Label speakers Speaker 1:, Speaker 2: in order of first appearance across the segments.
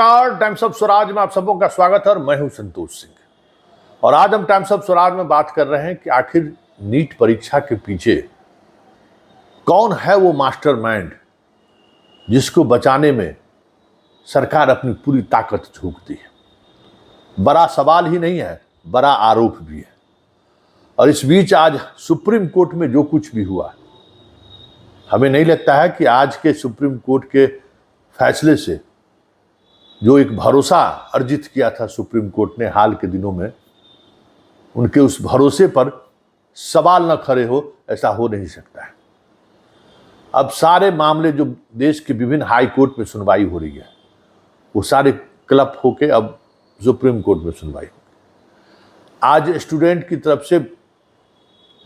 Speaker 1: Times of Swaraj में आप सबों का स्वागत है और मैं हूं संतोष सिंह। और आज हम टाइम्स ऑफ स्वराज में बात कर रहे हैं कि आखिर नीट परीक्षा के पीछे कौन है वो मास्टरमाइंड जिसको बचाने में सरकार अपनी पूरी ताकत झोंकती है। बड़ा सवाल ही नहीं है, बड़ा आरोप भी है। और इस बीच आज सुप्रीम कोर्ट में जो कुछ भी हुआ, हमें नहीं लगता है कि आज के सुप्रीम कोर्ट के फैसले से जो एक भरोसा अर्जित किया था सुप्रीम कोर्ट ने हाल के दिनों में, उनके उस भरोसे पर सवाल न खड़े हो, ऐसा हो नहीं सकता है। अब सारे मामले जो देश के विभिन्न हाई कोर्ट में सुनवाई हो रही है, वो सारे क्लब होके अब सुप्रीम कोर्ट में सुनवाई होगी। आज स्टूडेंट की तरफ से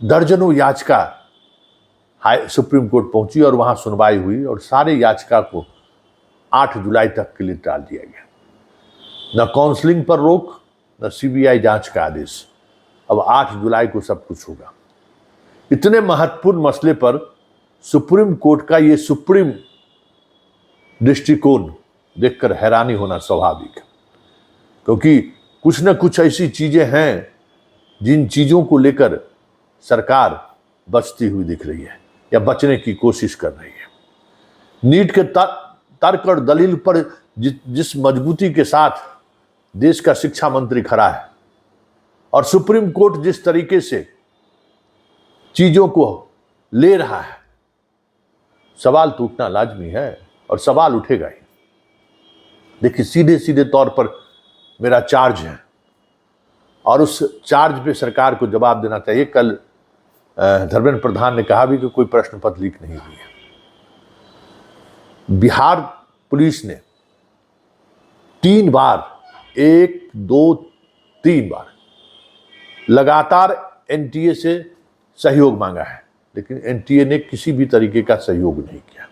Speaker 1: दर्जनों याचिका सुप्रीम कोर्ट पहुंची और वहां सुनवाई हुई और सारे याचिका को 8 जुलाई तक के लिए टाल दिया गया। न काउंसलिंग पर रोक, न सीबीआई जांच का आदेश। अब 8 जुलाई को सब कुछ होगा। इतने महत्वपूर्ण मसले पर सुप्रीम कोर्ट का ये सुप्रीम दृष्टिकोण देखकर हैरानी होना स्वाभाविक है, क्योंकि कुछ न कुछ ऐसी चीजें हैं जिन चीजों को लेकर सरकार बचती हुई दिख रही है या बचने की कोशिश कर रही है। नीट के तर्क और दलील पर जिस मजबूती के साथ देश का शिक्षा मंत्री खड़ा है और सुप्रीम कोर्ट जिस तरीके से चीजों को ले रहा है, सवाल तो उठना लाजमी है और सवाल उठेगा ही। देखिए, सीधे सीधे तौर पर मेरा चार्ज है और उस चार्ज पे सरकार को जवाब देना चाहिए। कल धर्मेंद्र प्रधान ने कहा भी कि कोई प्रश्न पत्र लीक नहीं हुई है। बिहार पुलिस ने 3 बार, 1, 2, 3 बार लगातार एनटीए से सहयोग मांगा है, लेकिन एनटीए ने किसी भी तरीके का सहयोग नहीं किया।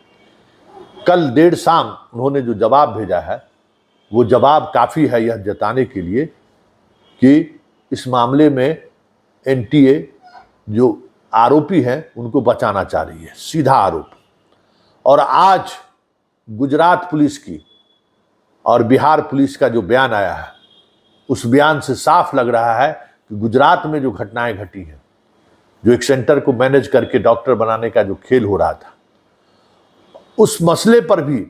Speaker 1: कल देर शाम उन्होंने जो जवाब भेजा है, वो जवाब काफ़ी है यह जताने के लिए कि इस मामले में एनटीए जो आरोपी हैं उनको बचाना चाह रही है, सीधा आरोप। और आज गुजरात पुलिस की और बिहार पुलिस का जो बयान आया है, उस बयान से साफ लग रहा है कि गुजरात में जो घटनाएं घटी हैं, जो एक सेंटर को मैनेज करके डॉक्टर बनाने का जो खेल हो रहा था, उस मसले पर भी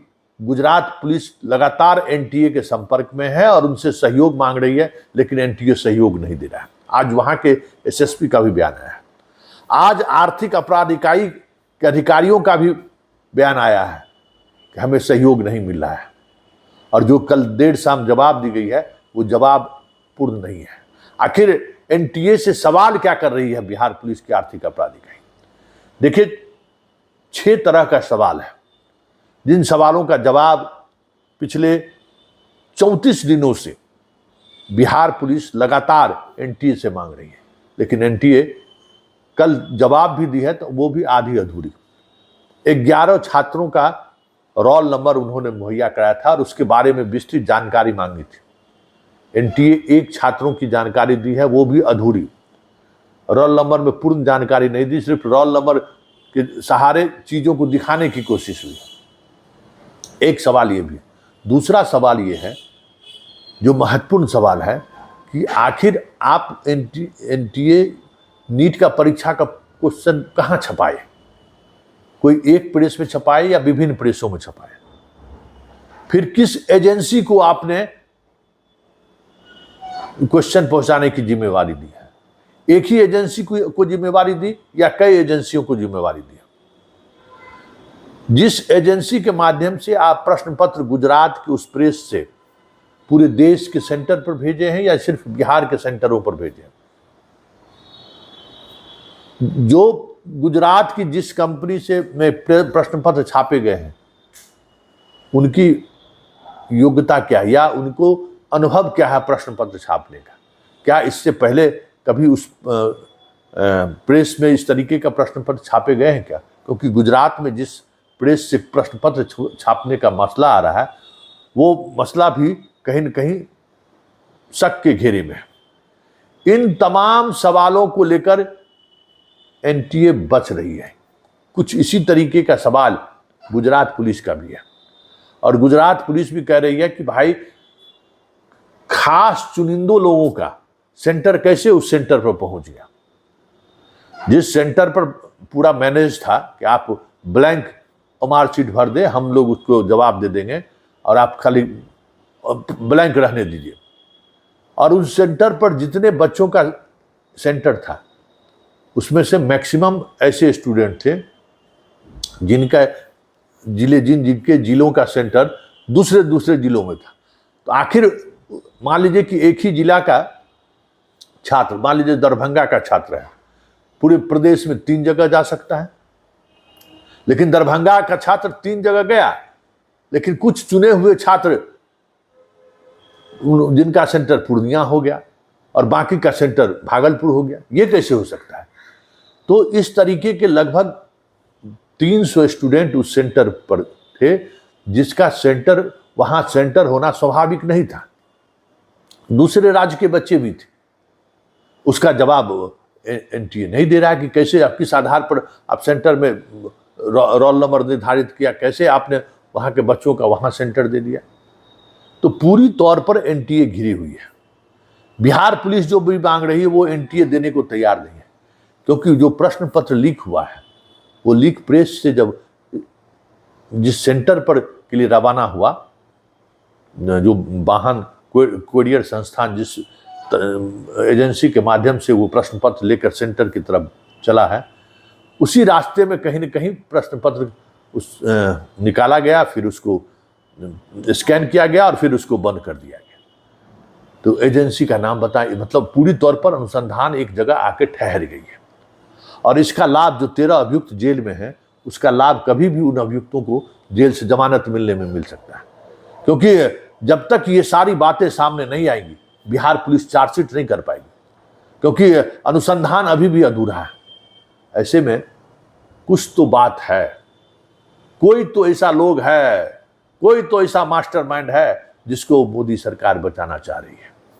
Speaker 1: गुजरात पुलिस लगातार एनटीए के संपर्क में है और उनसे सहयोग मांग रही है, लेकिन एनटीए सहयोग नहीं दे रहा है। आज वहां के एसएसपी का भी बयान आया है। आज आर्थिक अपराध इकाई के अधिकारियों का भी बयान आया है कि हमें सहयोग नहीं मिल रहा है। और जो कल देर शाम जवाब दी गई है, वो जवाब पूर्ण नहीं है। आखिर एनटीए से सवाल क्या कर रही है बिहार पुलिस की आर्थिक अपराध इकाई? देखिए, 6 तरह का सवाल है, जिन सवालों का जवाब पिछले 34 दिनों से बिहार पुलिस लगातार एनटीए से मांग रही है, लेकिन एनटीए कल जवाब भी दी है तो वो भी आधी अधूरी। 11 छात्रों का रोल नंबर उन्होंने मुहैया कराया था और उसके बारे में विस्तृत जानकारी मांगी थी। एनटीए 1 छात्रों की जानकारी दी है, वो भी अधूरी। रोल नंबर में पूर्ण जानकारी नहीं दी, सिर्फ रोल नंबर के सहारे चीजों को दिखाने की कोशिश हुई। एक सवाल ये भी। दूसरा सवाल ये है, जो महत्वपूर्ण सवाल है, कि आखिर आप एनटीए नीट का परीक्षा का क्वेश्चन कहाँ छपाए? कोई एक प्रेस में छपाए या विभिन्न प्रेसों में छपाए? फिर किस एजेंसी को आपने क्वेश्चन पहुंचाने की जिम्मेवारी दी है? एक ही एजेंसी को जिम्मेवारी दी या कई एजेंसियों को जिम्मेवारी दी? जिस एजेंसी के माध्यम से आप प्रश्न पत्र गुजरात की उस प्रेस से पूरे देश के सेंटर पर भेजे हैं या सिर्फ बिहार के सेंटरों पर भेजे हैं? जो गुजरात की जिस कंपनी से में प्रश्न पत्र छापे गए हैं, उनकी योग्यता क्या है या उनको अनुभव क्या है प्रश्न पत्र छापने का? क्या इससे पहले कभी उस प्रेस में इस तरीके का प्रश्न पत्र छापे गए हैं क्या? क्योंकि गुजरात में जिस प्रेस से प्रश्न पत्र छापने का मसला आ रहा है, वो मसला भी कहीं न कहीं शक के घेरे में है। इन तमाम सवालों को लेकर एनटीए बच रही है। कुछ इसी तरीके का सवाल गुजरात पुलिस का भी है। और गुजरात पुलिस भी कह रही है कि भाई खास चुनिंदों लोगों का सेंटर कैसे उस सेंटर पर पहुंच गया, जिस सेंटर पर पूरा मैनेज था कि आप ब्लैंक मार्कशीट भर दे, हम लोग उसको जवाब दे देंगे और आप खाली ब्लैंक रहने दीजिए। और उस सेंटर पर जितने बच्चों का सेंटर था उसमें से मैक्सिमम ऐसे स्टूडेंट थे जिनके जिलों का सेंटर दूसरे दूसरे जिलों में था। तो आखिर मान लीजिए कि एक ही जिला का छात्र, मान लीजिए दरभंगा का छात्र है, पूरे प्रदेश में 3 जगह जा सकता है, लेकिन दरभंगा का छात्र 3 जगह गया, लेकिन कुछ चुने हुए छात्र जिनका सेंटर पूर्णिया हो गया और बाकी का सेंटर भागलपुर हो गया। ये कैसे हो सकता है? तो इस तरीके के लगभग 300 स्टूडेंट उस सेंटर पर थे, जिसका सेंटर वहां सेंटर होना स्वाभाविक नहीं था। दूसरे राज्य के बच्चे भी थे। उसका जवाब एनटीए नहीं दे रहा है कि कैसे, आप किस आधार पर आप सेंटर में रोल नंबर निर्धारित किया, कैसे आपने वहां के बच्चों का वहां सेंटर दे दिया। तो पूरी तौर पर एनटीए घिरी हुई है। बिहार पुलिस जो भी मांग रही है वो एनटीए देने को तैयार नहीं है, क्योंकि जो प्रश्न पत्र लीक हुआ है वो लीक प्रेस से जब जिस सेंटर पर के लिए रवाना हुआ, जो वाहन कोरियर संस्थान जिस एजेंसी के माध्यम से वो प्रश्न पत्र लेकर सेंटर की तरफ चला है, उसी रास्ते में कहीं न कहीं प्रश्न पत्र निकाला गया, फिर उसको स्कैन किया गया और फिर उसको बंद कर दिया गया। तो एजेंसी का नाम बताइए, मतलब पूरी तौर पर अनुसंधान एक जगह आके ठहर गई है। और इसका लाभ जो 13 अभियुक्त जेल में है, उसका लाभ कभी भी उन अभियुक्तों को जेल से जमानत मिलने में मिल सकता है, क्योंकि जब तक ये सारी बातें सामने नहीं आएंगी बिहार पुलिस चार्जशीट नहीं कर पाएगी, क्योंकि अनुसंधान अभी भी अधूरा है। ऐसे में कुछ तो बात है, कोई तो ऐसा लोग है, कोई तो ऐसा मास्टरमाइंड है जिसको मोदी सरकार बचाना चाह रही है।